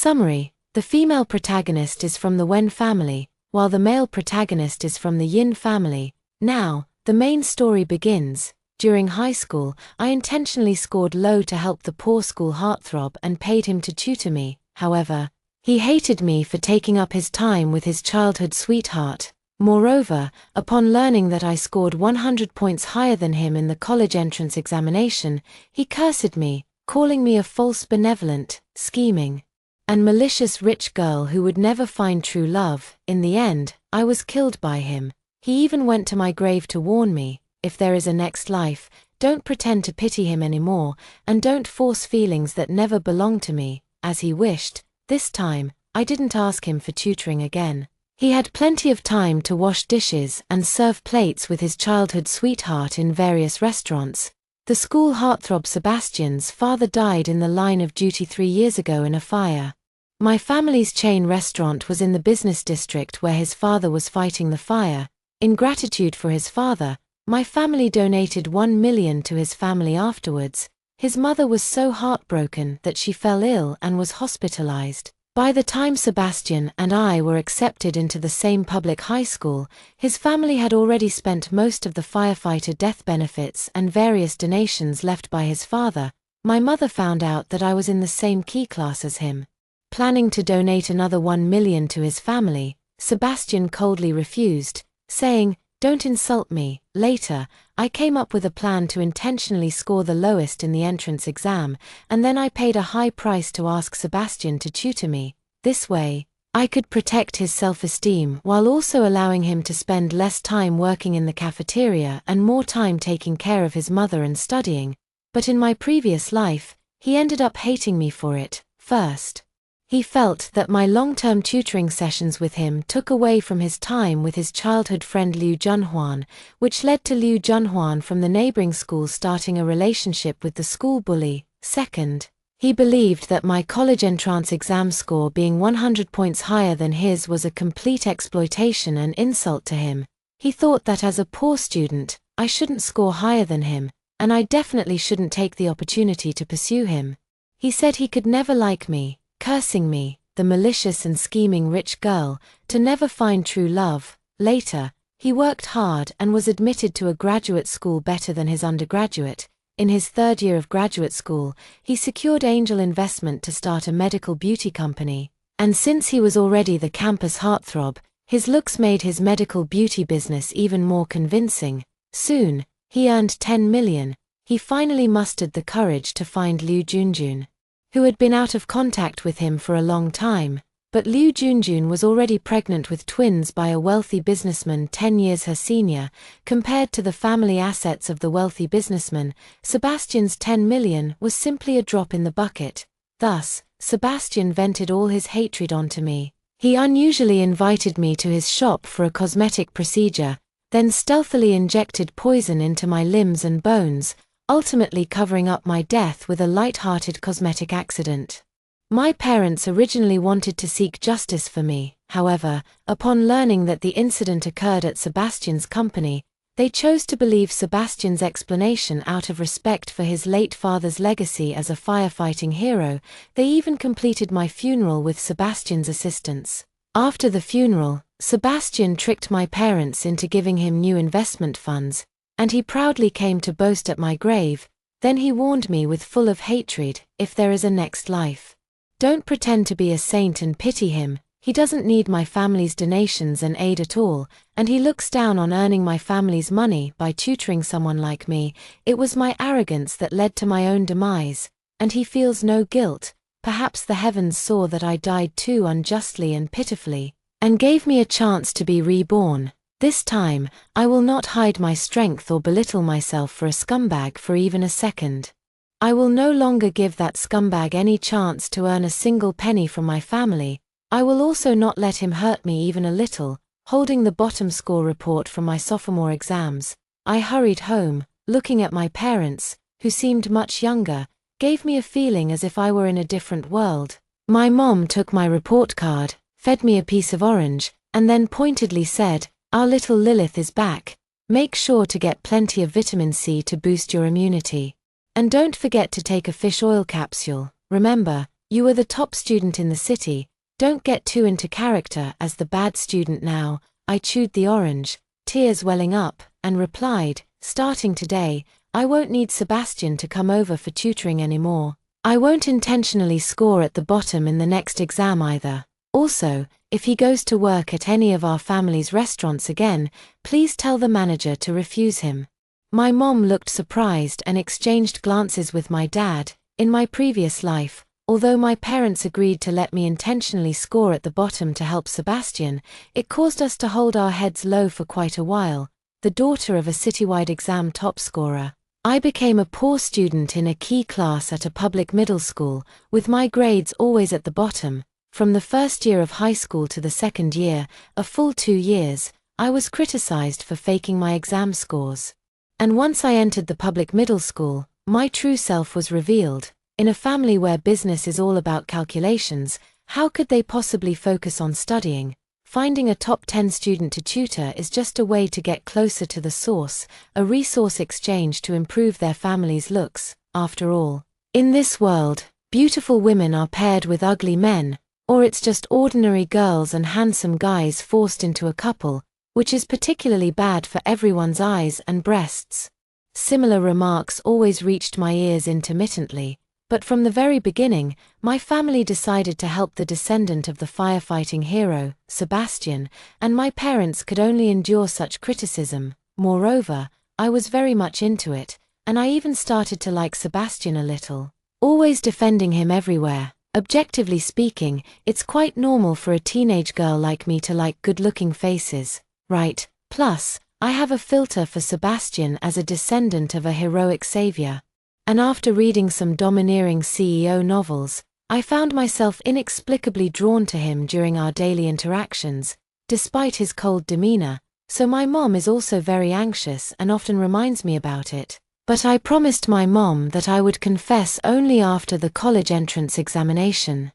Summary: the female protagonist is from the Wen family, while the male protagonist is from the Yin family. Now, the main story begins. During high school, I intentionally scored low to help the poor school heartthrob and paid him to tutor me. However, he hated me for taking up his time with his childhood sweetheart. Moreover, upon learning that I scored 100 points higher than him in the college entrance examination, he cursed me, calling me a false, benevolent, scheming, and malicious rich girl who would never find true love. In the end, I was killed by him. He even went to my grave to warn me, if there is a next life, don't pretend to pity him anymore, and don't force feelings that never belonged to me, as he wished. This time, I didn't ask him for tutoring again. He had plenty of time to wash dishes and serve plates with his childhood sweetheart in various restaurants. The school heartthrob Sebastian's father died in the line of duty 3 years ago in a fire. My family's chain restaurant was in the business district where his father was fighting the fire. In gratitude for his father, my family donated 1 million to his family afterwards. His mother was so heartbroken that she fell ill and was hospitalized. By the time Sebastian and I were accepted into the same public high school, his family had already spent most of the firefighter death benefits and various donations left by his father. My mother found out that I was in the same key class as him. Planning to donate another 1 million to his family, Sebastian coldly refused, saying, "Don't insult me." Later, I came up with a plan to intentionally score the lowest in the entrance exam, and then I paid a high price to ask Sebastian to tutor me. This way, I could protect his self-esteem while also allowing him to spend less time working in the cafeteria and more time taking care of his mother and studying. But in my previous life, he ended up hating me for it. First, he felt that my long-term tutoring sessions with him took away from his time with his childhood friend Liu Junhuan, which led to Liu Junhuan from the neighboring school starting a relationship with the school bully. Second, he believed that my college entrance exam score being 100 points higher than his was a complete exploitation and insult to him. He thought that as a poor student, I shouldn't score higher than him, and I definitely shouldn't take the opportunity to pursue him. He said he could never like me, cursing me, the malicious and scheming rich girl, to never find true love. Later, he worked hard and was admitted to a graduate school better than his undergraduate. In his 3rd year of graduate school, he secured angel investment to start a medical beauty company, and since he was already the campus heartthrob, his looks made his medical beauty business even more convincing. Soon, he earned 10 million. He finally mustered the courage to find Liu Junjun, who had been out of contact with him for a long time. But Liu Junjun was already pregnant with twins by a wealthy businessman 10 years her senior. Compared to the family assets of the wealthy businessman, Sebastian's 10 million was simply a drop in the bucket. Thus, Sebastian vented all his hatred onto me. He unusually invited me to his shop for a cosmetic procedure, then stealthily injected poison into my limbs and bones, ultimately covering up my death with a light-hearted cosmetic accident. My parents originally wanted to seek justice for me. However, upon learning that the incident occurred at Sebastian's company, they chose to believe Sebastian's explanation out of respect for his late father's legacy as a firefighting hero. They even completed my funeral with Sebastian's assistance. After the funeral, Sebastian tricked my parents into giving him new investment funds, and he proudly came to boast at my grave. Then he warned me with full of hatred, "If there is a next life, don't pretend to be a saint and pity him. He doesn't need my family's donations and aid at all, and he looks down on earning my family's money by tutoring someone like me. It was my arrogance that led to my own demise, and he feels no guilt. Perhaps the heavens saw that I died too unjustly and pitifully, and gave me a chance to be reborn. This time, I will not hide my strength or belittle myself for a scumbag for even a second. I will no longer give that scumbag any chance to earn a single penny from my family. I will also not let him hurt me even a little." Holding the bottom score report from my sophomore exams, I hurried home. Looking at my parents, who seemed much younger, gave me a feeling as if I were in a different world. My mom took my report card, fed me a piece of orange, and then pointedly said, "Our little Lilith is back. Make sure to get plenty of vitamin C to boost your immunity. And don't forget to take a fish oil capsule. Remember, You were the top student in the city, don't get too into character as the bad student now. I chewed the orange, tears welling up, and replied, starting today, I won't need Sebastian to come over for tutoring anymore. I won't intentionally score at the bottom in the next exam either. Also, if he goes to work at any of our family's restaurants again, please tell the manager to refuse him. My mom looked surprised and exchanged glances with my dad. In my previous life, although my parents agreed to let me intentionally score at the bottom to help Sebastian, it caused us to hold our heads low for quite a while. The daughter of a citywide exam top scorer, I became a poor student in a key class at a public middle school, with my grades always at the bottom. From the first year of high school to the second year, a full 2 years, I was criticized for faking my exam scores. And once I entered the public middle school, my true self was revealed. In a family where business is all about calculations, how could they possibly focus on studying? Finding a top 10 student to tutor is just a way to get closer to the source, a resource exchange to improve their family's looks. After all, in this world, beautiful women are paired with ugly men, or it's just ordinary girls and handsome guys forced into a couple, which is particularly bad for everyone's eyes and breasts. Similar remarks always reached my ears intermittently. But from the very beginning, my family decided to help the descendant of the firefighting hero, Sebastian, and my parents could only endure such criticism. Moreover, I was very much into it, and I even started to like Sebastian a little. Always defending him everywhere. Objectively speaking, it's quite normal for a teenage girl like me to like good-looking faces, right? Plus, I have a filter for Sebastian as a descendant of a heroic savior. And after reading some domineering CEO novels, I found myself inexplicably drawn to him during our daily interactions, despite his cold demeanor, so my mom is also very anxious and often reminds me about it. But I promised my mom that I would confess only after the college entrance examination.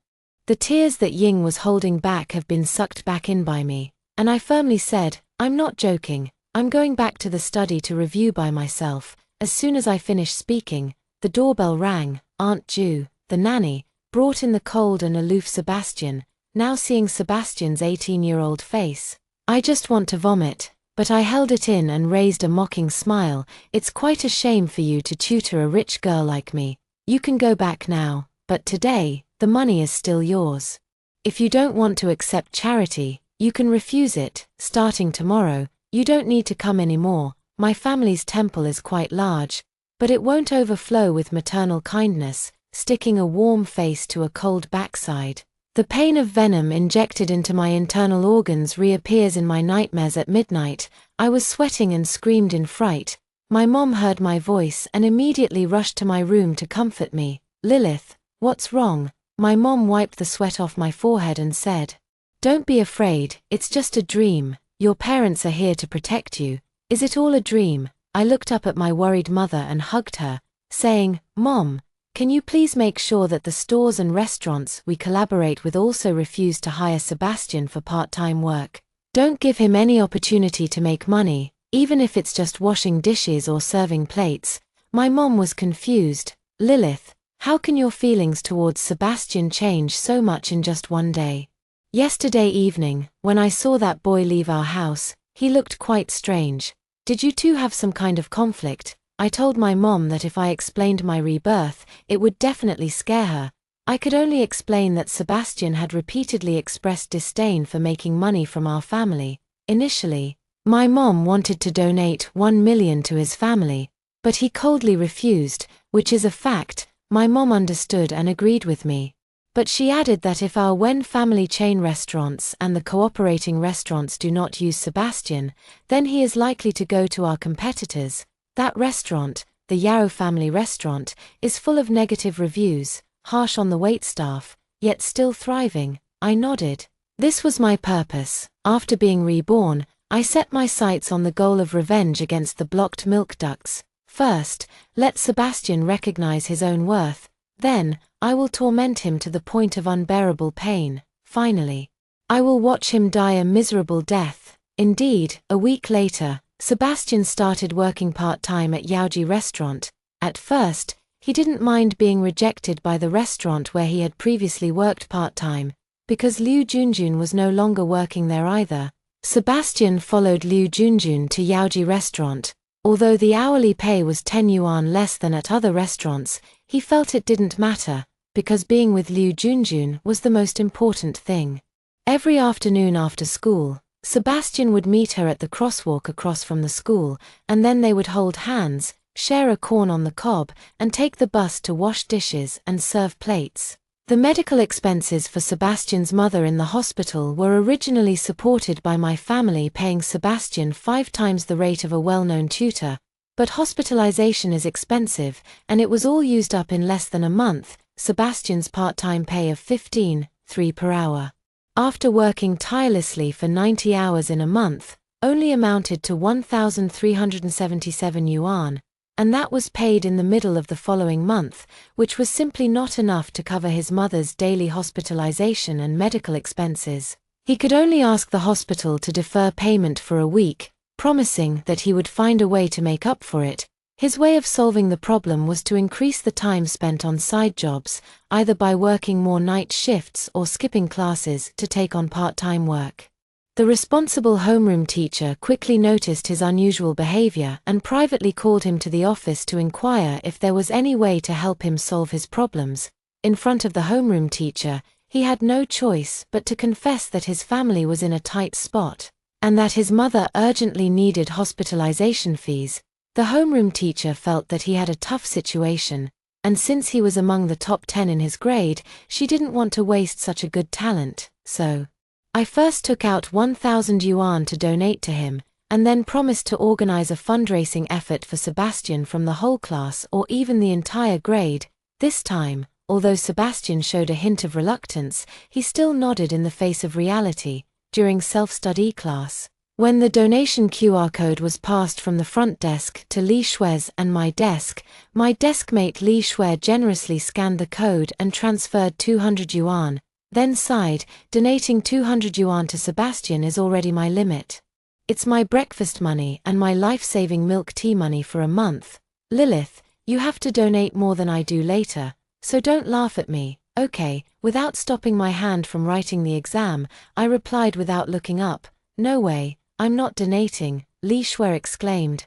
The tears that Ying was holding back have been sucked back in by me, and I firmly said, I'm not joking, I'm going back to the study to review by myself. As soon as I finished speaking, the doorbell rang. Aunt Ju, the nanny, brought in the cold and aloof Sebastian. Now seeing Sebastian's 18-year-old face, I just want to vomit, but I held it in and raised a mocking smile. It's quite a shame for you to tutor a rich girl like me. You can go back now, but today, the money is still yours. If you don't want to accept charity, you can refuse it. Starting tomorrow, you don't need to come anymore. My family's temple is quite large, but it won't overflow with maternal kindness, sticking a warm face to a cold backside. The pain of venom injected into my internal organs reappears in my nightmares at midnight. I was sweating and screamed in fright. My mom heard my voice and immediately rushed to my room to comfort me. Lilith, what's wrong? My mom wiped the sweat off my forehead and said, don't be afraid, it's just a dream. Your parents are here to protect you. Is it all a dream? I looked up at my worried mother and hugged her, saying, Mom, can you please make sure that the stores and restaurants we collaborate with also refuse to hire Sebastian for part-time work? Don't give him any opportunity to make money, even if it's just washing dishes or serving plates. My mom was confused. Lilith, how can your feelings towards Sebastian change so much in just one day? Yesterday evening, when I saw that boy leave our house, he looked quite strange. Did you two have some kind of conflict? I told my mom that if I explained my rebirth, it would definitely scare her. I could only explain that Sebastian had repeatedly expressed disdain for making money from our family. Initially, my mom wanted to donate 1 million to his family, but he coldly refused, which is a fact. My mom understood and agreed with me. But she added that if our Wen family chain restaurants and the cooperating restaurants do not use Sebastian, then he is likely to go to our competitors. That restaurant, the Yao family restaurant, is full of negative reviews, harsh on the waitstaff, yet still thriving. I nodded. This was my purpose. After being reborn, I set my sights on the goal of revenge against the blocked milk ducts. First, let Sebastian recognize his own worth. Then, I will torment him to the point of unbearable pain. Finally, I will watch him die a miserable death. Indeed, a week later, Sebastian started working part-time at Yaoji restaurant. At first, He didn't mind being rejected by the restaurant where he had previously worked part-time, because Liu Junjun was no longer working there either. Sebastian followed Liu Junjun to Yaoji restaurant. Although the hourly pay was 10 yuan less than at other restaurants, he felt it didn't matter, because being with Liu Junjun was the most important thing. Every afternoon after school, Sebastian would meet her at the crosswalk across from the school, and then they would hold hands, share a corn on the cob, and take the bus to wash dishes and serve plates. The medical expenses for Sebastian's mother in the hospital were originally supported by my family, paying Sebastian 5 times the rate of a well-known tutor, but hospitalization is expensive, and it was all used up in less than a month. Sebastian's part-time pay of 15.3 per hour, after working tirelessly for 90 hours in a month, only amounted to 1,377 yuan, and that was paid in the middle of the following month, which was simply not enough to cover his mother's daily hospitalization and medical expenses. He could only ask the hospital to defer payment for a week, promising that he would find a way to make up for it. His way of solving the problem was to increase the time spent on side jobs, either by working more night shifts or skipping classes to take on part-time work. The responsible homeroom teacher quickly noticed his unusual behavior and privately called him to the office to inquire if there was any way to help him solve his problems. In front of the homeroom teacher, he had no choice but to confess that his family was in a tight spot, and that his mother urgently needed hospitalization fees. The homeroom teacher felt that he had a tough situation, and since he was among the top 10 in his grade, she didn't want to waste such a good talent, so I first took out 1,000 yuan to donate to him, and then promised to organize a fundraising effort for Sebastian from the whole class or even the entire grade. This time, although Sebastian showed a hint of reluctance, he still nodded in the face of reality. During self-study class, when the donation QR code was passed from the front desk to Li Shui's and my deskmate Li Shui generously scanned the code and transferred 200 yuan. Then sighed, donating 200 yuan to Sebastian is already my limit. It's my breakfast money and my life-saving milk tea money for a month. Lilith, you have to donate more than I do later, so don't laugh at me, okay? Without stopping my hand from writing the exam, I replied without looking up, no way, I'm not donating. Li Shui exclaimed,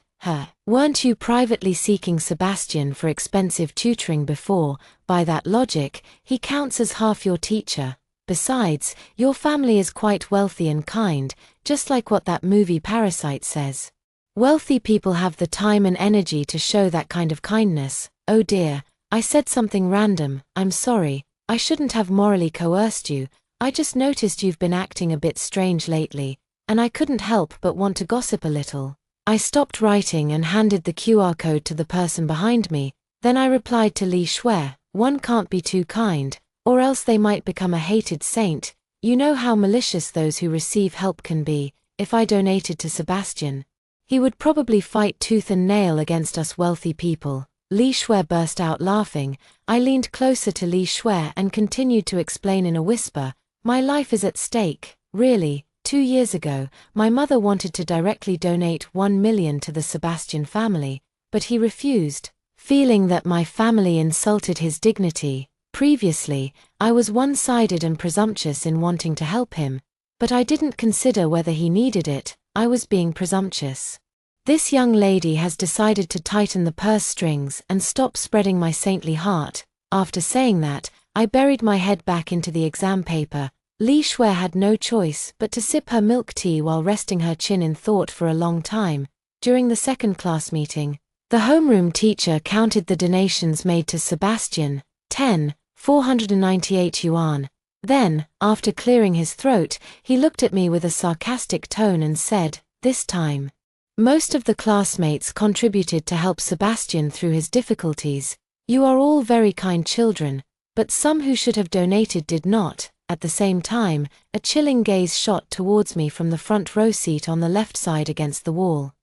weren't you privately seeking Sebastian for expensive tutoring before? By that logic, he counts as half your teacher. Besides, your family is quite wealthy and kind, just like what that movie Parasite says. Wealthy people have the time and energy to show that kind of kindness. Oh dear, I said something random, I'm sorry, I shouldn't have morally coerced you, I just noticed you've been acting a bit strange lately, and I couldn't help but want to gossip a little. I stopped writing and handed the QR code to the person behind me, then I replied to Li Shui, one can't be too kind, or else they might become a hated saint. You know how malicious those who receive help can be. If I donated to Sebastian, he would probably fight tooth and nail against us wealthy people. Li Shui burst out laughing. I leaned closer to Li Shui and continued to explain in a whisper, my life is at stake, really. 2 years ago, my mother wanted to directly donate 1 million to the Sebastian family, but he refused, feeling that my family insulted his dignity. Previously, I was one-sided and presumptuous in wanting to help him, but I didn't consider whether he needed it. I was being presumptuous. This young lady has decided to tighten the purse strings and stop spreading my saintly heart. After saying that, I buried my head back into the exam paper. Li Shui had no choice but to sip her milk tea while resting her chin in thought for a long time. During the second class meeting, the homeroom teacher counted the donations made to Sebastian, 498 yuan. Then, after clearing his throat, he looked at me with a sarcastic tone and said, this time, most of the classmates contributed to help Sebastian through his difficulties. You are all very kind children, but some who should have donated did not. At the same time, a chilling gaze shot towards me from the front row seat on the left side against the wall.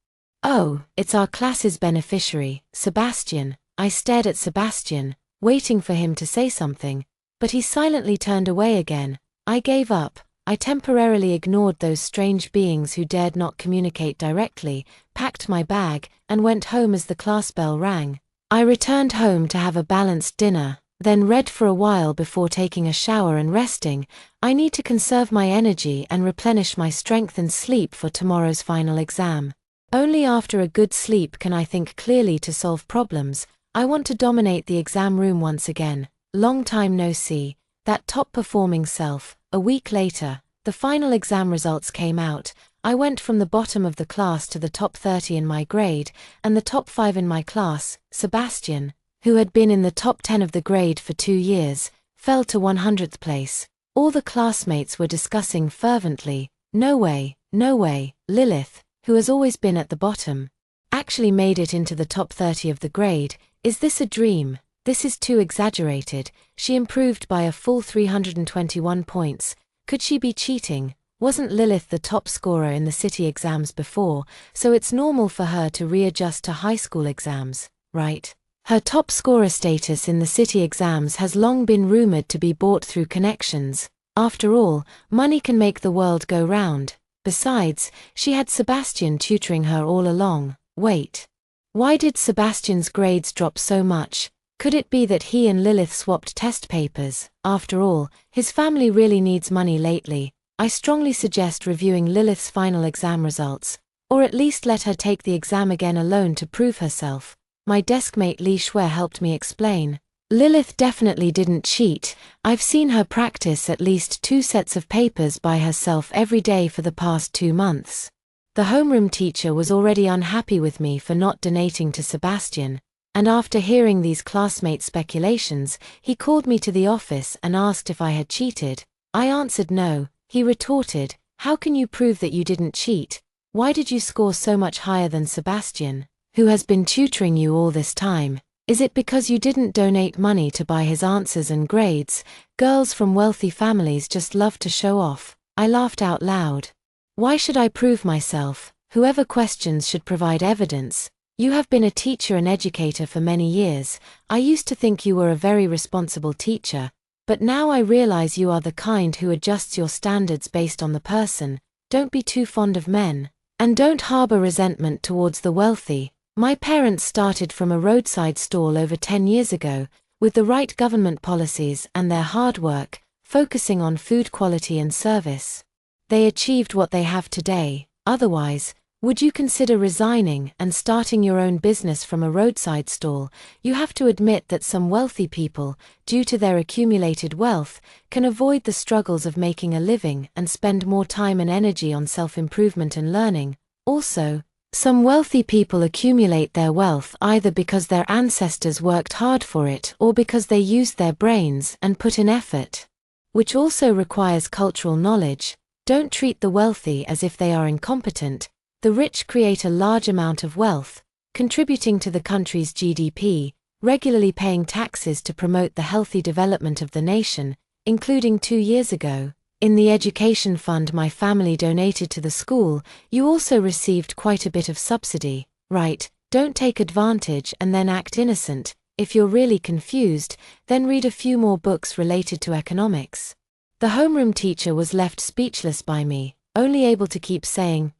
Oh, it's our class's beneficiary, Sebastian. I stared at Sebastian, waiting for him to say something, but he silently turned away again. I gave up. I temporarily ignored those strange beings who dared not communicate directly, packed my bag, and went home as the class bell rang. I returned home to have a balanced dinner, then read for a while before taking a shower and resting. I need to conserve my energy and replenish my strength and sleep for tomorrow's final exam. Only after a good sleep can I think clearly to solve problems. I want to dominate the exam room once again. Long time no see. That top-performing self. A week later, the final exam results came out. I went from the bottom of the class to the top 30 in my grade, and the top 5 in my class. Sebastian, who had been in the top 10 of the grade for 2 years, fell to 100th place. All the classmates were discussing fervently, no way, Lilith, who has always been at the bottom, actually made it into the top 30 of the grade. Is this a dream? This is too exaggerated. She improved by a full 321 points. Could she be cheating? Wasn't Lilith the top scorer in the city exams before, so it's normal for her to readjust to high school exams, right? Her top scorer status in the city exams has long been rumored to be bought through connections. After all, money can make the world go round. Besides, she had Sebastian tutoring her all along. Wait. Why did Sebastian's grades drop so much? Could it be that he and Lilith swapped test papers? After all, his family really needs money lately. I strongly suggest reviewing Lilith's final exam results, or at least let her take the exam again alone to prove herself. My deskmate Li Shui helped me explain. Lilith definitely didn't cheat. I've seen her practice at least 2 sets of papers by herself every day for the past 2 months. The homeroom teacher was already unhappy with me for not donating to Sebastian, and after hearing these classmate speculations, he called me to the office and asked if I had cheated. I answered no. He retorted, "How can you prove that you didn't cheat? Why did you score so much higher than Sebastian, who has been tutoring you all this time? Is it because you didn't donate money to buy his answers and grades? Girls from wealthy families just love to show off." I laughed out loud. Why should I prove myself? Whoever questions should provide evidence. You have been a teacher and educator for many years. I used to think you were a very responsible teacher, but now I realize you are the kind who adjusts your standards based on the person. Don't be too fond of men. And don't harbor resentment towards the wealthy. My parents started from a roadside stall over 10 years ago. With the right government policies and their hard work, focusing on food quality and service, they achieved what they have today. Otherwise, would you consider resigning and starting your own business from a roadside stall? You have to admit that some wealthy people, due to their accumulated wealth, can avoid the struggles of making a living and spend more time and energy on self-improvement and learning. Also, some wealthy people accumulate their wealth either because their ancestors worked hard for it or because they used their brains and put in effort, which also requires cultural knowledge. Don't treat the wealthy as if they are incompetent. The rich create a large amount of wealth, contributing to the country's GDP, regularly paying taxes to promote the healthy development of the nation, including 2 years ago. In the education fund my family donated to the school, you also received quite a bit of subsidy, right? Don't take advantage and then act innocent. If you're really confused, then read a few more books related to economics. The homeroom teacher was left speechless by me, only able to keep saying,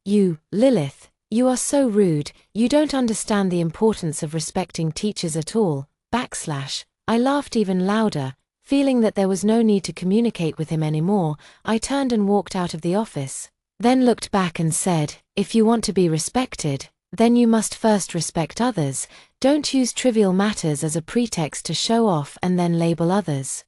you, Lilith, you are so rude, you don't understand the importance of respecting teachers at all, I laughed even louder, feeling that there was no need to communicate with him anymore. I turned and walked out of the office, then looked back and said, if you want to be respected, then you must first respect others. Don't use trivial matters as a pretext to show off and then label others.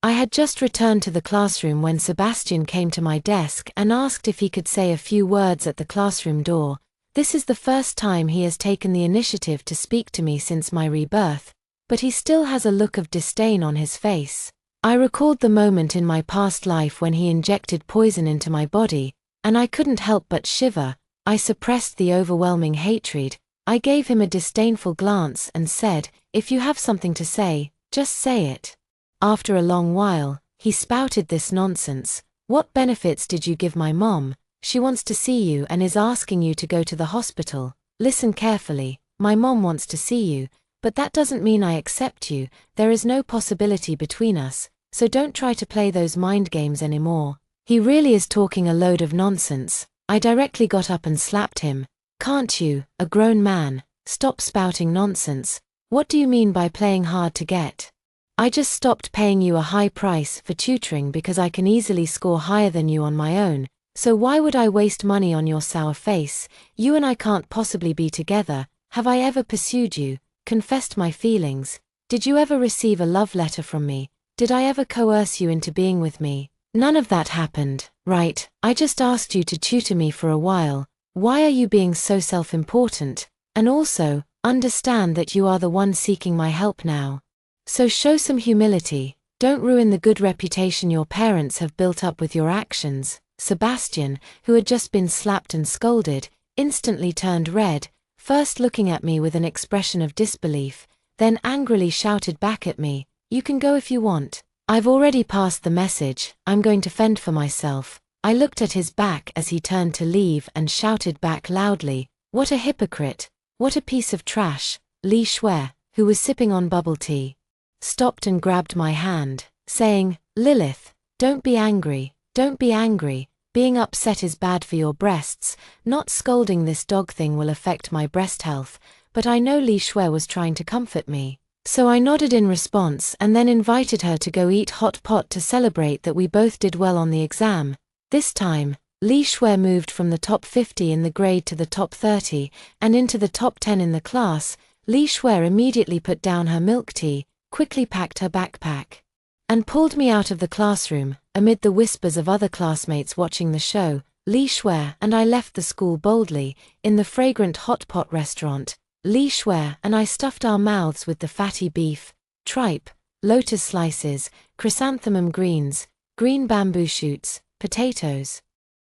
I had just returned to the classroom when Sebastian came to my desk and asked if he could say a few words at the classroom door. This is the first time he has taken the initiative to speak to me since my rebirth, but he still has a look of disdain on his face. I recalled the moment in my past life when he injected poison into my body, and I couldn't help but shiver. I suppressed the overwhelming hatred. I gave him a disdainful glance and said, if you have something to say, just say it. After a long while, he spouted this nonsense. What benefits did you give my mom? She wants to see you and is asking you to go to the hospital. Listen carefully, my mom wants to see you, but that doesn't mean I accept you. There is no possibility between us, so don't try to play those mind games anymore. He really is talking a load of nonsense. I directly got up and slapped him. Can't you, a grown man, Stop spouting nonsense. What do you mean by playing hard to get? I just stopped paying you a high price for tutoring because I can easily score higher than you on my own, so why would I waste money on your sour face? You and I can't possibly be together. Have I ever pursued you, confessed my feelings? Did you ever receive a love letter from me? Did I ever coerce you into being with me? None of that happened, right? I just asked you to tutor me for a while. Why are you being so self-important? And also, understand that you are the one seeking my help now. So show some humility. Don't ruin the good reputation your parents have built up with your actions. Sebastian, who had just been slapped and scolded, instantly turned red, first looking at me with an expression of disbelief, then angrily shouted back at me, "You can go if you want. I've already passed the message, I'm going to fend for myself." I looked at his back as he turned to leave and shouted back loudly, "What a hypocrite! What a piece of trash!" Li Shui, who was sipping on bubble tea, stopped and grabbed my hand, saying, "Lilith, don't be angry, don't be angry. Being upset is bad for your breasts. Not scolding this dog thing will affect my breast health." But I know Li Shui was trying to comfort me. So I nodded in response and then invited her to go eat hot pot to celebrate that we both did well on the exam. This time, Li Shui moved from the top 50 in the grade to the top 30, and into the top 10 in the class. Li Shui immediately put down her milk tea, quickly packed her backpack, and pulled me out of the classroom. Amid the whispers of other classmates watching the show, Li Shui and I left the school boldly. In the fragrant hot pot restaurant, Li Shui and I stuffed our mouths with the fatty beef, tripe, lotus slices, chrysanthemum greens, green bamboo shoots, potatoes,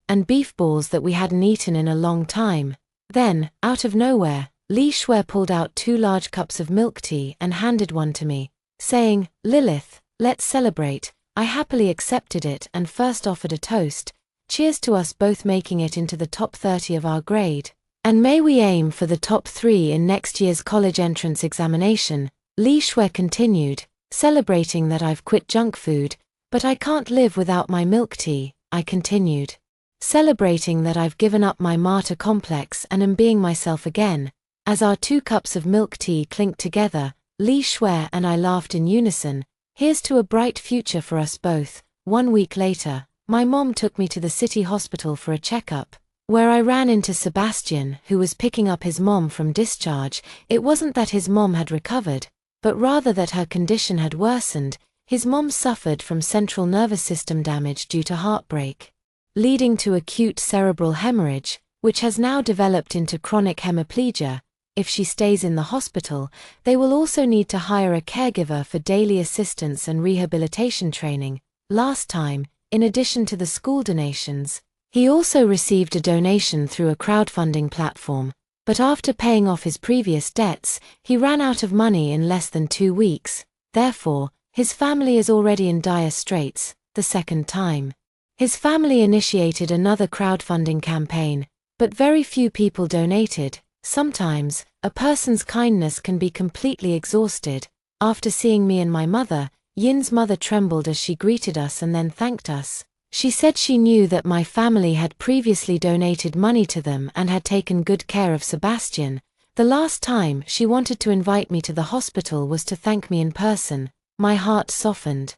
and beef balls that we hadn't eaten in a long time. Then, out of nowhere, Li Shui pulled out 2 large cups of milk tea and handed one to me, saying, "Lilith, let's celebrate." I happily accepted it and first offered a toast. Cheers to us both making it into the top 30 of our grade. And may we aim for the top 3 in next year's college entrance examination. Li Shui continued, celebrating that I've quit junk food, but I can't live without my milk tea. I continued, celebrating that I've given up my martyr complex and am being myself again. As our 2 cups of milk tea clinked together, Li Shui and I laughed in unison. Here's to a bright future for us both. 1 week later, my mom took me to the city hospital for a checkup, where I ran into Sebastian, who was picking up his mom from discharge. It wasn't that his mom had recovered, but rather that her condition had worsened. His mom suffered from central nervous system damage due to heartbreak, leading to acute cerebral hemorrhage, which has now developed into chronic hemiplegia. If she stays in the hospital, they will also need to hire a caregiver for daily assistance and rehabilitation training. Last time, in addition to the school donations, he also received a donation through a crowdfunding platform, but after paying off his previous debts, he ran out of money in less than 2 weeks. Therefore, his family is already in dire straits. The second time, his family initiated another crowdfunding campaign, but very few people donated. Sometimes, a person's kindness can be completely exhausted. After seeing me and my mother, Yin's mother trembled as she greeted us and then thanked us. She said she knew that my family had previously donated money to them and had taken good care of Sebastian. The last time she wanted to invite me to the hospital was to thank me in person. My heart softened,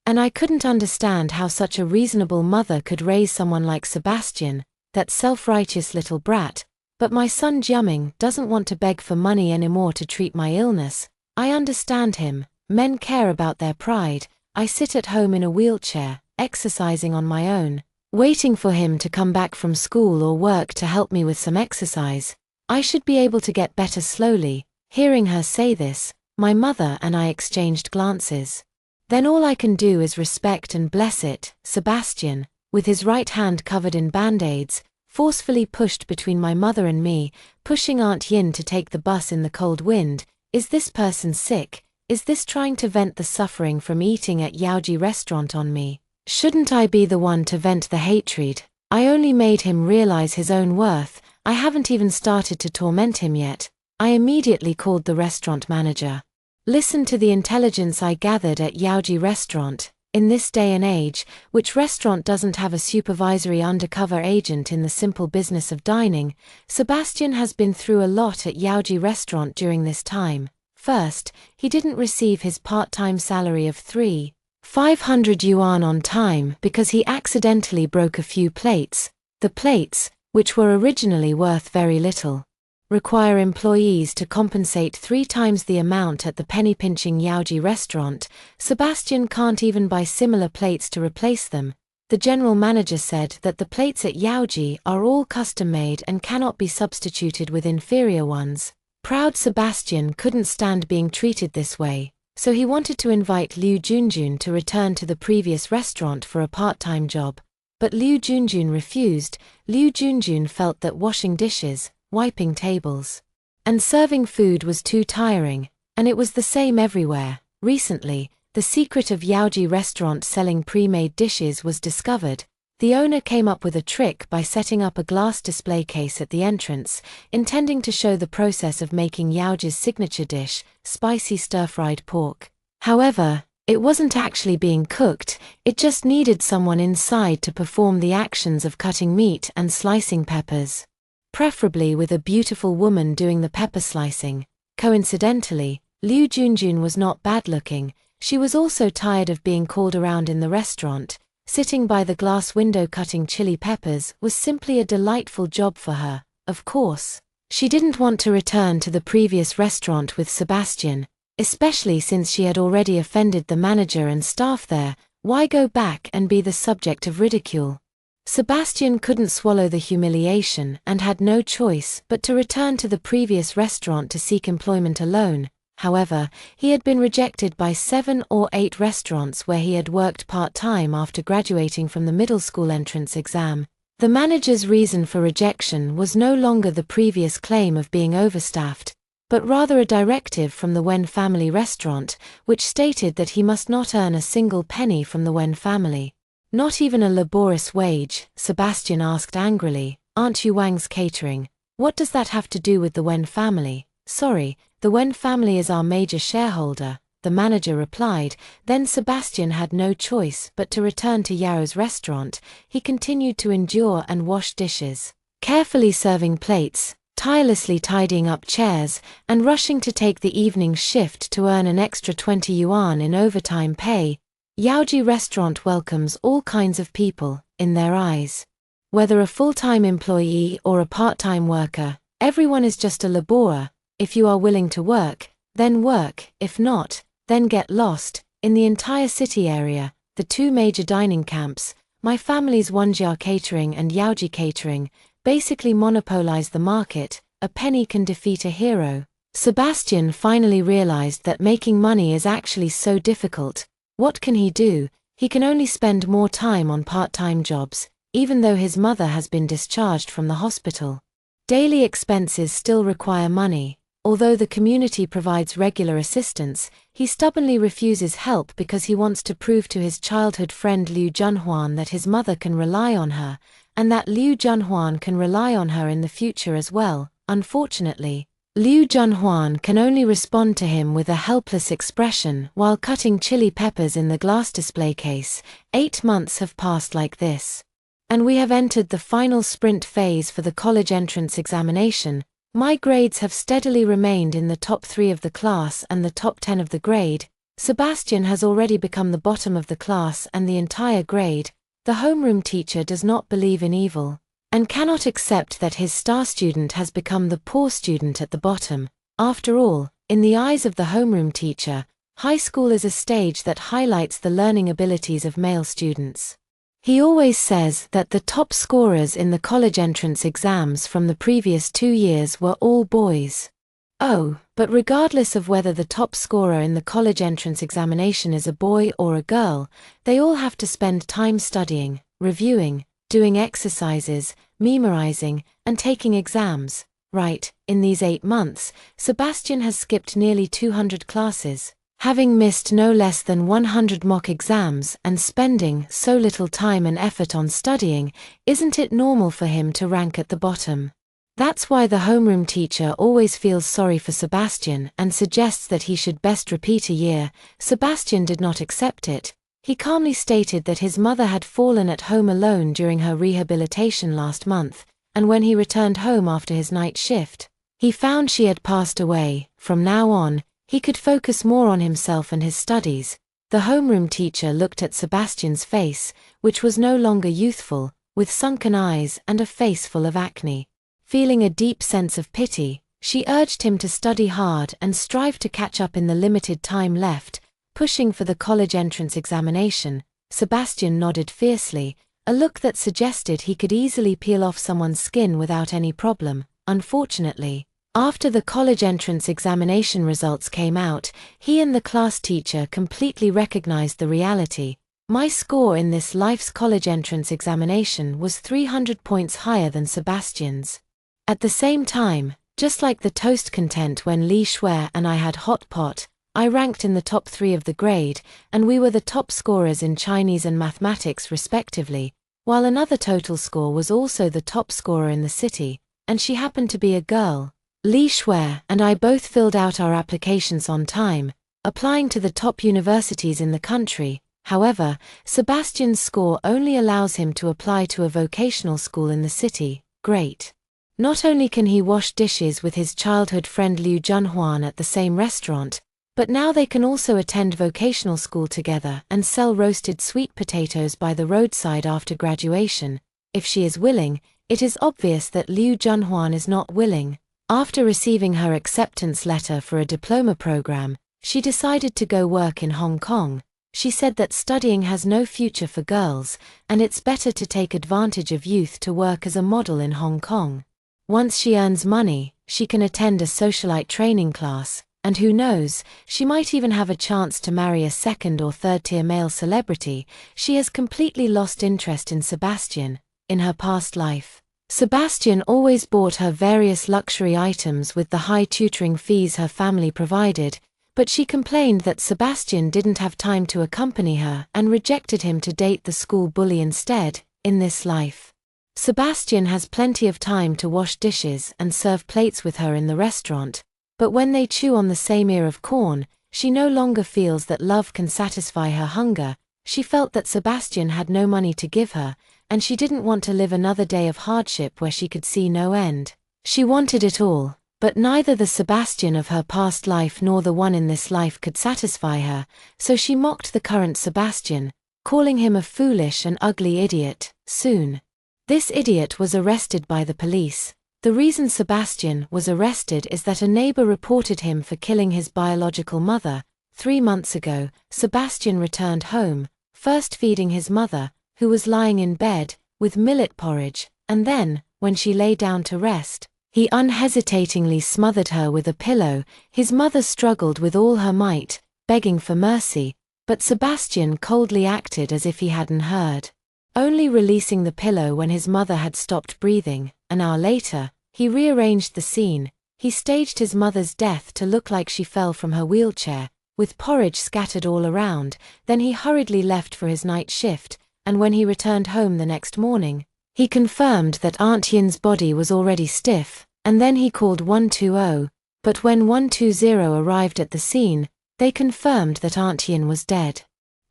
and I couldn't understand how such a reasonable mother could raise someone like Sebastian, that self-righteous little brat. But my son Jiaming doesn't want to beg for money anymore to treat my illness. I understand him. Men care about their pride. I sit at home in a wheelchair, exercising on my own, waiting for him to come back from school or work to help me with some exercise. I should be able to get better slowly. Hearing her say this, my mother and I exchanged glances. Then all I can do is respect and bless it. Sebastian, with his right hand covered in band-aids, forcefully pushed between my mother and me, pushing Aunt Yin to take the bus in the cold wind. Is this person sick? Is this trying to vent the suffering from eating at Yaoji restaurant on me? Shouldn't I be the one to vent the hatred? I only made him realize his own worth. I haven't even started to torment him yet. I immediately called the restaurant manager. Listen to the intelligence I gathered at Yaoji restaurant. In this day and age, which restaurant doesn't have a supervisory undercover agent in the simple business of dining, Sebastian has been through a lot at Yaoji restaurant during this time. First, he didn't receive his part-time salary of 3,500 yuan on time because he accidentally broke a few plates. The plates, which were originally worth very little, require employees to compensate 3 times the amount at the penny-pinching Yaoji restaurant. Sebastian can't even buy similar plates to replace them. The general manager said that the plates at Yaoji are all custom-made and cannot be substituted with inferior ones. Proud Sebastian couldn't stand being treated this way, so he wanted to invite Liu Junjun to return to the previous restaurant for a part-time job. But Liu Junjun refused. Liu Junjun felt that washing dishes, wiping tables, and serving food was too tiring, and it was the same everywhere. Recently, the secret of Yaoji restaurant selling pre-made dishes was discovered. The owner came up with a trick by setting up a glass display case at the entrance, intending to show the process of making Yaoji's signature dish, spicy stir-fried pork. However, it wasn't actually being cooked, it just needed someone inside to perform the actions of cutting meat and slicing peppers. Preferably with a beautiful woman doing the pepper slicing. Coincidentally, Liu Junjun was not bad-looking. She was also tired of being called around in the restaurant. Sitting by the glass window cutting chili peppers was simply a delightful job for her. Of course, she didn't want to return to the previous restaurant with Sebastian, especially since she had already offended the manager and staff there. Why go back and be the subject of ridicule? Sebastian couldn't swallow the humiliation and had no choice but to return to the previous restaurant to seek employment alone. However, he had been rejected by 7 or 8 restaurants where he had worked part-time after graduating from the middle school entrance exam. The manager's reason for rejection was no longer the previous claim of being overstaffed, but rather a directive from the Wen family restaurant, which stated that he must not earn a single penny from the Wen family. Not even a laborious wage, Sebastian asked angrily. Aren't you Wang's catering? What does that have to do with the Wen family? Sorry, the Wen family is our major shareholder, the manager replied. Then Sebastian had no choice but to return to Yao's restaurant. He continued to endure and wash dishes, carefully serving plates, tirelessly tidying up chairs, and rushing to take the evening shift to earn an extra 20 yuan in overtime pay. Yaoji restaurant welcomes all kinds of people, in their eyes. Whether a full-time employee or a part-time worker, everyone is just a laborer. If you are willing to work, then work. If not, then get lost. In the entire city area, the 2 major dining camps, my family's Wanjia catering and Yaoji catering, basically monopolize the market. A penny can defeat a hero. Sebastian finally realized that making money is actually so difficult. What can he do? He can only spend more time on part-time jobs, even though his mother has been discharged from the hospital. Daily expenses still require money. Although the community provides regular assistance, he stubbornly refuses help because he wants to prove to his childhood friend Liu Junhuan that his mother can rely on her, and that Liu Junhuan can rely on her in the future as well. Unfortunately, Liu Junhuan can only respond to him with a helpless expression while cutting chili peppers in the glass display case. 8 months have passed like this. And we have entered the final sprint phase for the college entrance examination. My grades have steadily remained in the top 3 of the class and the top 10 of the grade. Sebastian has already become the bottom of the class and the entire grade. The homeroom teacher does not believe in evil, and cannot accept that his star student has become the poor student at the bottom. After all, in the eyes of the homeroom teacher, high school is a stage that highlights the learning abilities of male students. He always says that the top scorers in the college entrance exams from the previous 2 years were all boys. Oh, but regardless of whether the top scorer in the college entrance examination is a boy or a girl, they all have to spend time studying, reviewing, doing exercises, memorizing, and taking exams. Right, in these 8 months, Sebastian has skipped nearly 200 classes, having missed no less than 100 mock exams and spending so little time and effort on studying. Isn't it normal for him to rank at the bottom? That's why the homeroom teacher always feels sorry for Sebastian and suggests that he should best repeat a year. Sebastian did not accept it. He calmly stated that his mother had fallen at home alone during her rehabilitation last month, and when he returned home after his night shift, he found she had passed away. From now on, he could focus more on himself and his studies. The homeroom teacher looked at Sebastian's face, which was no longer youthful, with sunken eyes and a face full of acne. Feeling a deep sense of pity, she urged him to study hard and strive to catch up in the limited time left, pushing for the college entrance examination. Sebastian nodded fiercely, a look that suggested he could easily peel off someone's skin without any problem. Unfortunately, after the college entrance examination results came out, he and the class teacher completely recognized the reality. My score in this life's college entrance examination was 300 points higher than Sebastian's. At the same time, just like the toast content when Li Shuai and I had hot pot, I ranked in the top 3 of the grade, and we were the top scorers in Chinese and mathematics respectively, while another total score was also the top scorer in the city, and she happened to be a girl. Li Shuai and I both filled out our applications on time, applying to the top universities in the country. However, Sebastian's score only allows him to apply to a vocational school in the city. Great. Not only can he wash dishes with his childhood friend Liu Junhuan at the same restaurant, but now they can also attend vocational school together and sell roasted sweet potatoes by the roadside after graduation. If she is willing, it is obvious that Liu Junhuan is not willing. After receiving her acceptance letter for a diploma program, she decided to go work in Hong Kong. She said that studying has no future for girls, and it's better to take advantage of youth to work as a model in Hong Kong. Once she earns money, she can attend a socialite training class, and who knows, she might even have a chance to marry a second or third-tier male celebrity. She has completely lost interest in Sebastian. In her past life, Sebastian always bought her various luxury items with the high tutoring fees her family provided, but she complained that Sebastian didn't have time to accompany her and rejected him to date the school bully instead. In this life, Sebastian has plenty of time to wash dishes and serve plates with her in the restaurant, but when they chew on the same ear of corn, she no longer feels that love can satisfy her hunger. She felt that Sebastian had no money to give her, and she didn't want to live another day of hardship where she could see no end. She wanted it all, but neither the Sebastian of her past life nor the one in this life could satisfy her, so she mocked the current Sebastian, calling him a foolish and ugly idiot. Soon, this idiot was arrested by the police. The reason Sebastian was arrested is that a neighbor reported him for killing his biological mother. 3 months ago, Sebastian returned home, first feeding his mother, who was lying in bed, with millet porridge, and then, when she lay down to rest, he unhesitatingly smothered her with a pillow. His mother struggled with all her might, begging for mercy, but Sebastian coldly acted as if he hadn't heard, only releasing the pillow when his mother had stopped breathing. An hour later, he rearranged the scene. He staged his mother's death to look like she fell from her wheelchair, with porridge scattered all around. Then he hurriedly left for his night shift, and when he returned home the next morning, he confirmed that Aunt Yin's body was already stiff, and then he called 120, but when 120 arrived at the scene, they confirmed that Aunt Yin was dead.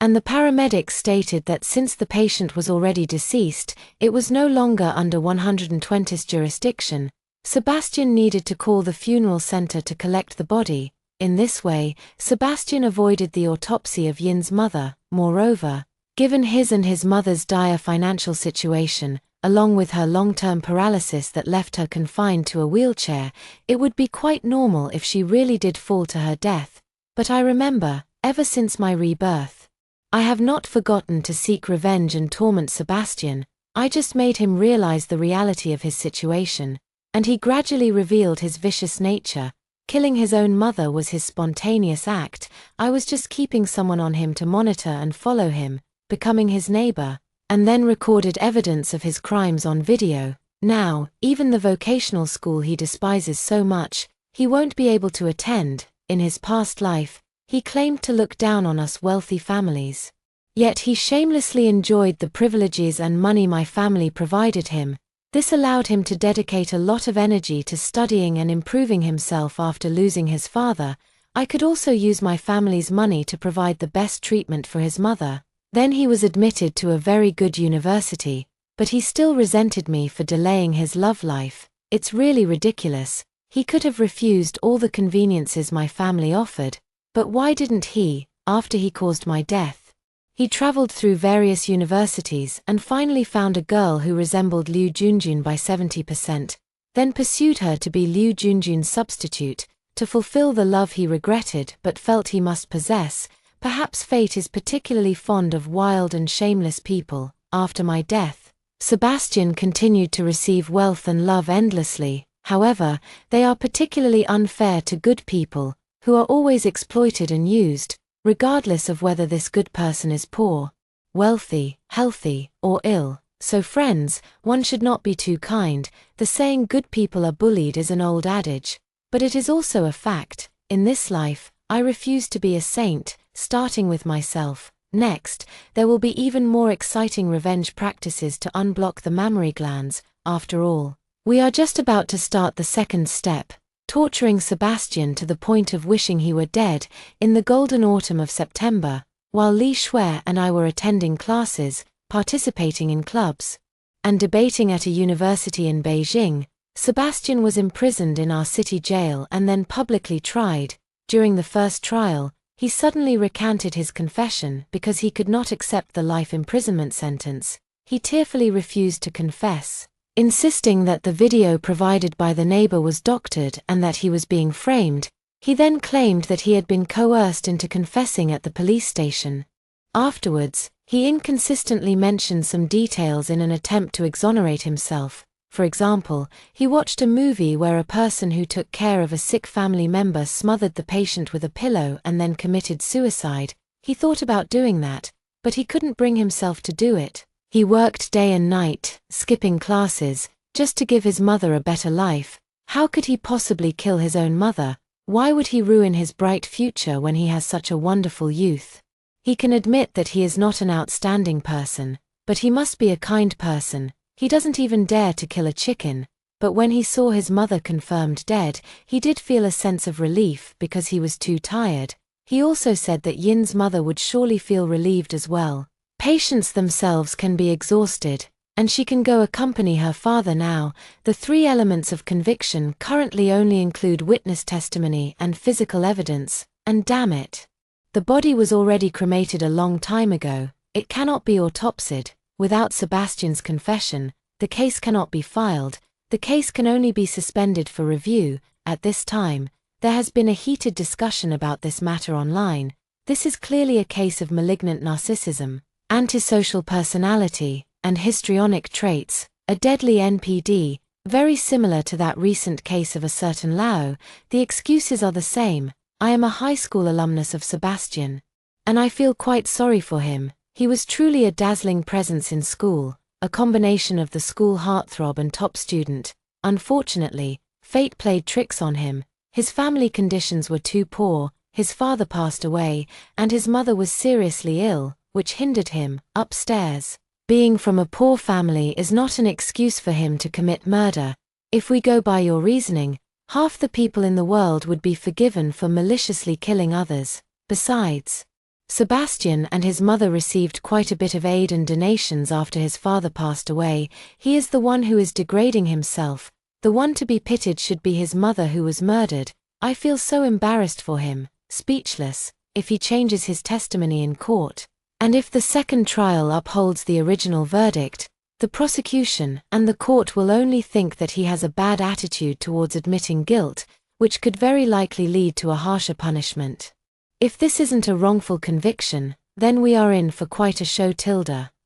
And the paramedics stated that since the patient was already deceased, it was no longer under 120's jurisdiction. Sebastian needed to call the funeral center to collect the body. In this way, Sebastian avoided the autopsy of Yin's mother. Moreover, given his and his mother's dire financial situation, along with her long-term paralysis that left her confined to a wheelchair, it would be quite normal if she really did fall to her death. But I remember, ever since my rebirth, I have not forgotten to seek revenge and torment Sebastian. I just made him realize the reality of his situation, and he gradually revealed his vicious nature. Killing his own mother was his spontaneous act. I was just keeping someone on him to monitor and follow him, becoming his neighbor, and then recorded evidence of his crimes on video. Now, even the vocational school he despises so much, he won't be able to attend. In his past life, he claimed to look down on us wealthy families. Yet he shamelessly enjoyed the privileges and money my family provided him. This allowed him to dedicate a lot of energy to studying and improving himself after losing his father. I could also use my family's money to provide the best treatment for his mother. Then he was admitted to a very good university, but he still resented me for delaying his love life. It's really ridiculous. He could have refused all the conveniences my family offered, but why didn't he, after he caused my death? He traveled through various universities and finally found a girl who resembled Liu Junjun by 70%, then pursued her to be Liu Junjun's substitute, to fulfill the love he regretted but felt he must possess. Perhaps fate is particularly fond of wild and shameless people. After my death, Sebastian continued to receive wealth and love endlessly. However, they are particularly unfair to good people, who are always exploited and used, regardless of whether this good person is poor, wealthy, healthy, or ill. So friends, one should not be too kind. The saying good people are bullied is an old adage, but it is also a fact. In this life, I refuse to be a saint, starting with myself. Next, there will be even more exciting revenge practices to unblock the mammary glands. After all, we are just about to start the second step, torturing Sebastian to the point of wishing he were dead. In the golden autumn of September, while Li Shui and I were attending classes, participating in clubs, and debating at a university in Beijing, Sebastian was imprisoned in our city jail and then publicly tried. During the first trial, he suddenly recanted his confession because he could not accept the life imprisonment sentence. He tearfully refused to confess, insisting that the video provided by the neighbor was doctored and that he was being framed. He then claimed that he had been coerced into confessing at the police station. Afterwards, he inconsistently mentioned some details in an attempt to exonerate himself. For example, he watched a movie where a person who took care of a sick family member smothered the patient with a pillow and then committed suicide. He thought about doing that, but he couldn't bring himself to do it. He worked day and night, skipping classes, just to give his mother a better life. How could he possibly kill his own mother? Why would he ruin his bright future when he has such a wonderful youth? He can admit that he is not an outstanding person, but he must be a kind person. He doesn't even dare to kill a chicken, but when he saw his mother confirmed dead, he did feel a sense of relief because he was too tired. He also said that Yin's mother would surely feel relieved as well. Patients themselves can be exhausted, and she can go accompany her father now. The three elements of conviction currently only include witness testimony and physical evidence, and damn it, the body was already cremated a long time ago. It cannot be autopsied. Without Sebastian's confession, the case cannot be filed. The case can only be suspended for review. At this time, there has been a heated discussion about this matter online. This is clearly a case of malignant narcissism, antisocial personality, and histrionic traits, a deadly NPD, very similar to that recent case of a certain Lao. The excuses are the same. I am a high school alumnus of Sebastian, and I feel quite sorry for him. He was truly a dazzling presence in school, a combination of the school heartthrob and top student. Unfortunately, fate played tricks on him. His family conditions were too poor, his father passed away, and his mother was seriously ill, which hindered him. Upstairs, being from a poor family is not an excuse for him to commit murder. If we go by your reasoning, half the people in the world would be forgiven for maliciously killing others. Besides, Sebastian and his mother received quite a bit of aid and donations after his father passed away. He is the one who is degrading himself. The one to be pitied should be his mother who was murdered. I feel so embarrassed for him, speechless, if he changes his testimony in court. And if the second trial upholds the original verdict, the prosecution and the court will only think that he has a bad attitude towards admitting guilt, which could very likely lead to a harsher punishment. If this isn't a wrongful conviction, then we are in for quite a show.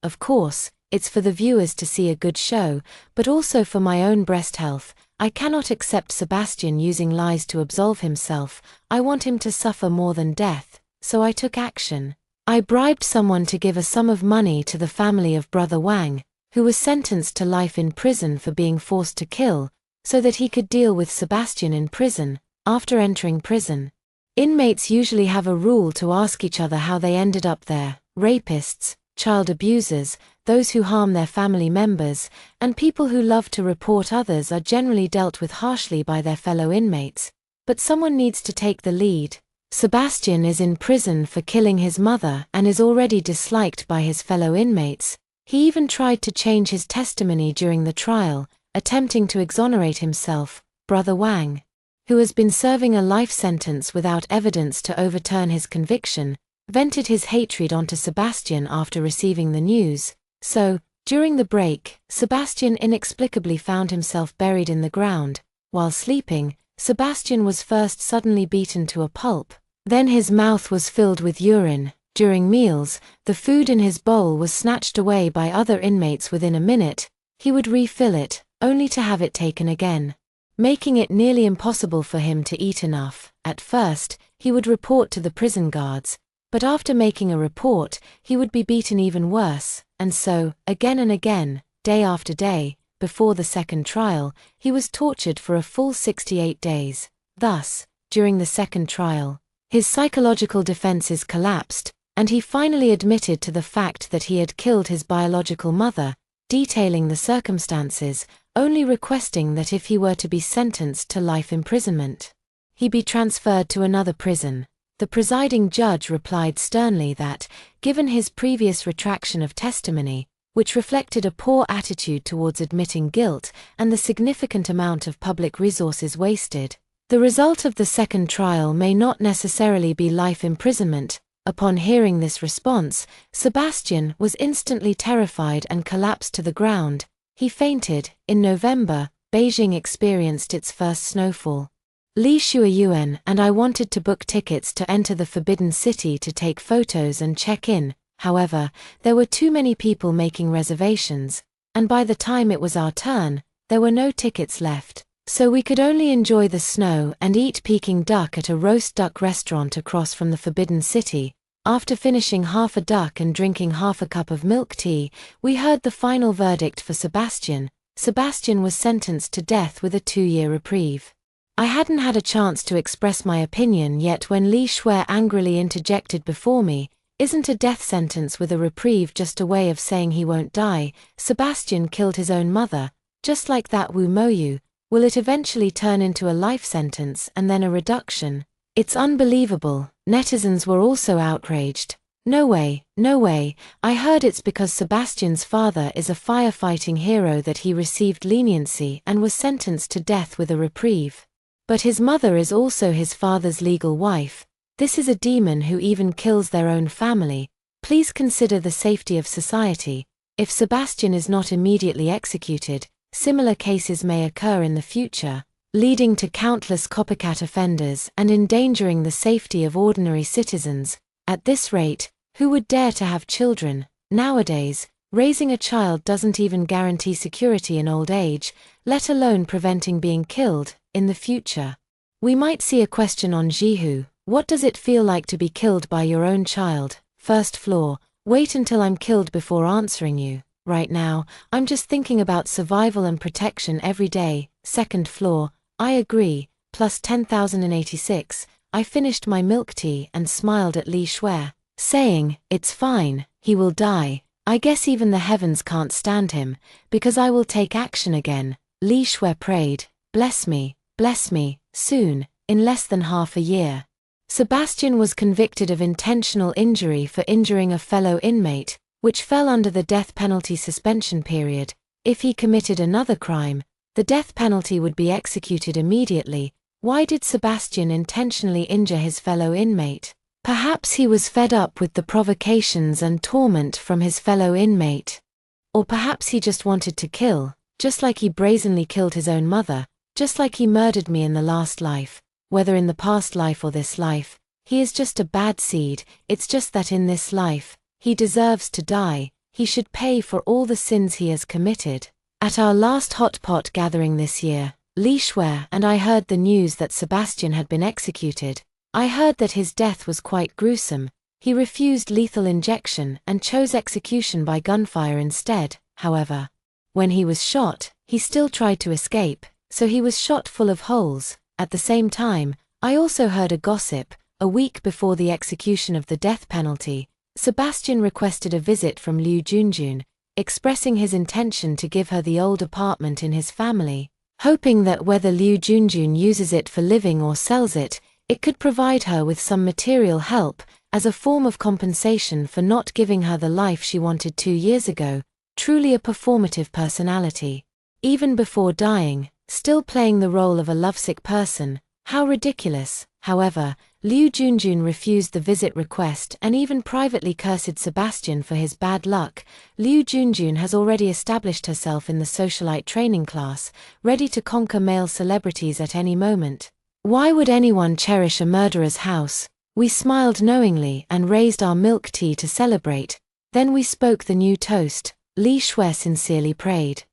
Of course, it's for the viewers to see a good show, but also for my own breast health. I cannot accept Sebastian using lies to absolve himself. I want him to suffer more than death, so I took action. I bribed someone to give a sum of money to the family of Brother Wang, who was sentenced to life in prison for being forced to kill, so that he could deal with Sebastian in prison. After entering prison, inmates usually have a rule to ask each other how they ended up there. Rapists, child abusers, those who harm their family members, and people who love to report others are generally dealt with harshly by their fellow inmates. But someone needs to take the lead. Sebastian is in prison for killing his mother and is already disliked by his fellow inmates. He even tried to change his testimony during the trial, attempting to exonerate himself. Brother Wang, who has been serving a life sentence without evidence to overturn his conviction, vented his hatred onto Sebastian after receiving the news. So, during the break, Sebastian inexplicably found himself buried in the ground. While sleeping, Sebastian was first suddenly beaten to a pulp, then his mouth was filled with urine. During meals, the food in his bowl was snatched away by other inmates within a minute. He would refill it, only to have it taken again, making it nearly impossible for him to eat enough. At first, he would report to the prison guards, but after making a report, he would be beaten even worse, and so, again and again, day after day. Before the second trial, he was tortured for a full 68 days. Thus, during the second trial, his psychological defenses collapsed, and he finally admitted to the fact that he had killed his biological mother, detailing the circumstances, only requesting that if he were to be sentenced to life imprisonment, he be transferred to another prison. The presiding judge replied sternly that, given his previous retraction of testimony, which reflected a poor attitude towards admitting guilt and the significant amount of public resources wasted, the result of the second trial may not necessarily be life imprisonment. Upon hearing this response, Sebastian was instantly terrified and collapsed to the ground. He fainted. In November, Beijing experienced its first snowfall. Li Shuiyuan and I wanted to book tickets to enter the Forbidden City to take photos and check in. However, there were too many people making reservations, and by the time it was our turn, there were no tickets left. So we could only enjoy the snow and eat Peking duck at a roast duck restaurant across from the Forbidden City. After finishing half a duck and drinking half a cup of milk tea, we heard the final verdict for Sebastian. Sebastian was sentenced to death with a 2-year reprieve. I hadn't had a chance to express my opinion yet when Li Shuai angrily interjected before me, "Isn't a death sentence with a reprieve just a way of saying he won't die? Sebastian killed his own mother, just like that Wu Moyu. Will it eventually turn into a life sentence and then a reduction? It's unbelievable." Netizens were also outraged. "No way, no way. I heard it's because Sebastian's father is a firefighting hero that he received leniency and was sentenced to death with a reprieve. But his mother is also his father's legal wife. This is a demon who even kills their own family. Please consider the safety of society. If Sebastian is not immediately executed, similar cases may occur in the future, leading to countless copycat offenders and endangering the safety of ordinary citizens. At this rate, who would dare to have children? Nowadays, raising a child doesn't even guarantee security in old age, let alone preventing being killed. In the future, we might see a question on Jihu. What does it feel like to be killed by your own child? First floor, wait until I'm killed before answering you. Right now, I'm just thinking about survival and protection every day. Second floor, I agree, plus 10,086. I finished my milk tea and smiled at Li Shuai, saying, "It's fine, he will die. I guess even the heavens can't stand him, because I will take action again." Li Shuai prayed, bless me, soon, in less than half a year. Sebastian was convicted of intentional injury for injuring a fellow inmate, which fell under the death penalty suspension period. If he committed another crime, the death penalty would be executed immediately. Why did Sebastian intentionally injure his fellow inmate? Perhaps he was fed up with the provocations and torment from his fellow inmate. Or perhaps he just wanted to kill, just like he brazenly killed his own mother, just like he murdered me in the last life. Whether in the past life or this life, he is just a bad seed. It's just that in this life, he deserves to die. He should pay for all the sins he has committed. At our last hot pot gathering this year, Li Shuai and I heard the news that Sebastian had been executed. I heard that his death was quite gruesome. He refused lethal injection and chose execution by gunfire instead. However, when he was shot, he still tried to escape, so he was shot full of holes. At the same time, I also heard a gossip. A week before the execution of the death penalty, Sebastian requested a visit from Liu Junjun, expressing his intention to give her the old apartment in his family, hoping that whether Liu Junjun uses it for living or sells it, It could provide her with some material help, as a form of compensation for not giving her the life she wanted 2 years ago. Truly a performative personality. Even before dying, still playing the role of a lovesick person. How ridiculous. However, Liu Junjun refused the visit request and even privately cursed Sebastian for his bad luck. Liu Junjun has already established herself in the socialite training class, ready to conquer male celebrities at any moment. Why would anyone cherish a murderer's house? We smiled knowingly and raised our milk tea to celebrate. Then we spoke the new toast. Li Shui sincerely prayed.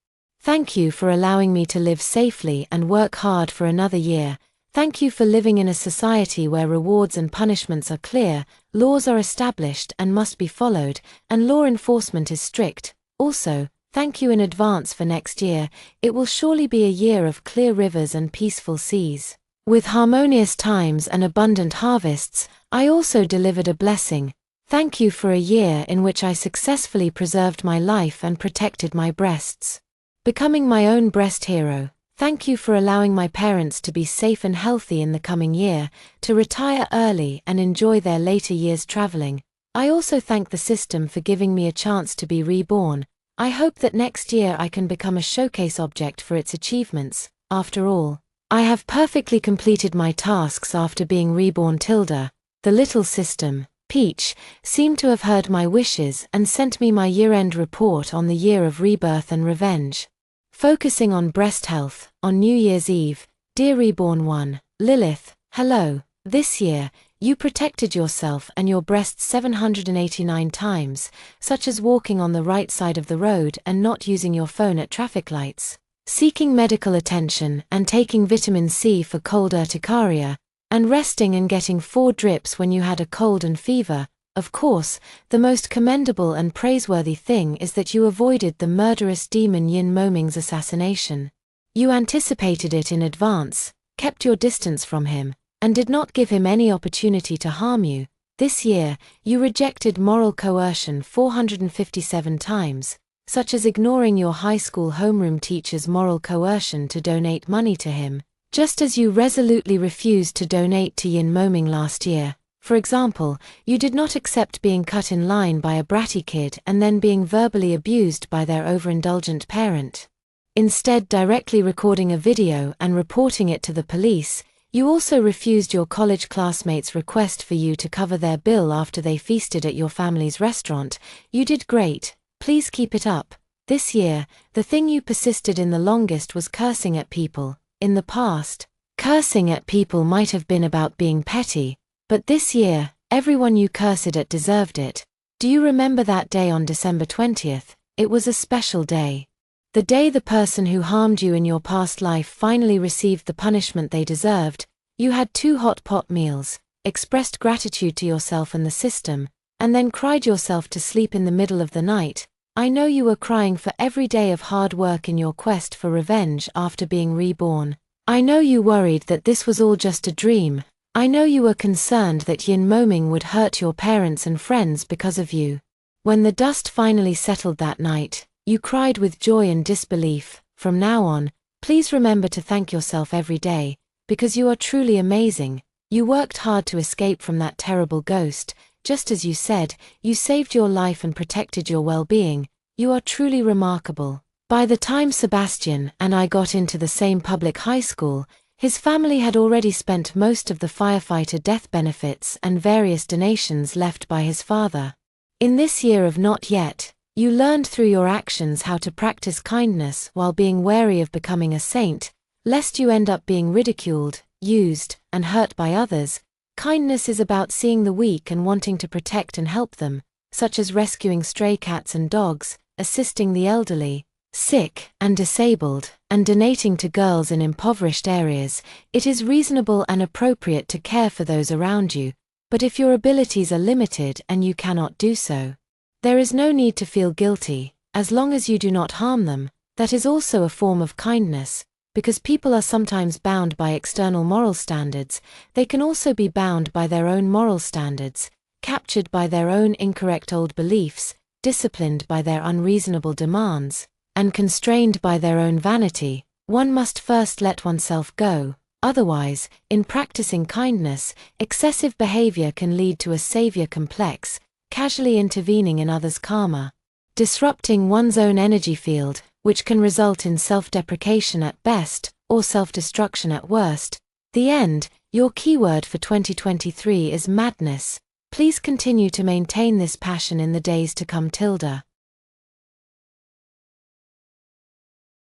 Thank you for allowing me to live safely and work hard for another year. Thank you for living in a society where rewards and punishments are clear, laws are established and must be followed, and law enforcement is strict. Also, thank you in advance for next year. It will surely be a year of clear rivers and peaceful seas. With harmonious times and abundant harvests, I also delivered a blessing. Thank you for a year in which I successfully preserved my life and protected my breasts. Becoming my own breast hero. Thank you for allowing my parents to be safe and healthy in the coming year, to retire early and enjoy their later years traveling. I also thank the system for giving me a chance to be reborn. I hope that next year I can become a showcase object for its achievements. After all, I have perfectly completed my tasks after being reborn. The little system, Peach, seemed to have heard my wishes and sent me my year-end report on the year of rebirth and revenge. Focusing on breast health, on New Year's Eve, dear Reborn 1, Lilith, hello. This year, you protected yourself and your breasts 789 times, such as walking on the right side of the road and not using your phone at traffic lights, seeking medical attention and taking vitamin C for cold urticaria, and resting and getting 4 drips when you had a cold and fever. Of course, the most commendable and praiseworthy thing is that you avoided the murderous demon Yin Moming's assassination. You anticipated it in advance, kept your distance from him, and did not give him any opportunity to harm you. This year, you rejected moral coercion 457 times, such as ignoring your high school homeroom teacher's moral coercion to donate money to him, just as you resolutely refused to donate to Yin Moming last year. For example, you did not accept being cut in line by a bratty kid and then being verbally abused by their overindulgent parent. Instead, directly recording a video and reporting it to the police, you also refused your college classmates' request for you to cover their bill after they feasted at your family's restaurant. You did great. Please keep it up. This year, the thing you persisted in the longest was cursing at people. In the past, cursing at people might have been about being petty. But this year, everyone you cursed at deserved it. Do you remember that day on December 20th? It was a special day. The day the person who harmed you in your past life finally received the punishment they deserved. You had 2 hot pot meals, expressed gratitude to yourself and the system, and then cried yourself to sleep in the middle of the night. I know you were crying for every day of hard work in your quest for revenge after being reborn. I know you worried that this was all just a dream. I know you were concerned that Yin Moming would hurt your parents and friends because of you. When the dust finally settled that night, you cried with joy and disbelief. From now on, please remember to thank yourself every day, because you are truly amazing. You worked hard to escape from that terrible ghost. Just as you said, you saved your life and protected your well-being. You are truly remarkable. By the time Sebastian and I got into the same public high school, his family had already spent most of the firefighter death benefits and various donations left by his father. In this year of not yet, you learned through your actions how to practice kindness while being wary of becoming a saint, lest you end up being ridiculed, used, and hurt by others. Kindness is about seeing the weak and wanting to protect and help them, such as rescuing stray cats and dogs, assisting the elderly, sick, and disabled, and donating to girls in impoverished areas. It is reasonable and appropriate to care for those around you, but if your abilities are limited and you cannot do so, there is no need to feel guilty, as long as you do not harm them. That is also a form of kindness, because people are sometimes bound by external moral standards. They can also be bound by their own moral standards, captured by their own incorrect old beliefs, disciplined by their unreasonable demands, and constrained by their own vanity. One must first let oneself go. Otherwise, in practicing kindness, excessive behavior can lead to a savior complex, casually intervening in others' karma, disrupting one's own energy field, which can result in self-deprecation at best, or self-destruction at worst. The end. Your keyword for 2023 is madness. Please continue to maintain this passion in the days to come.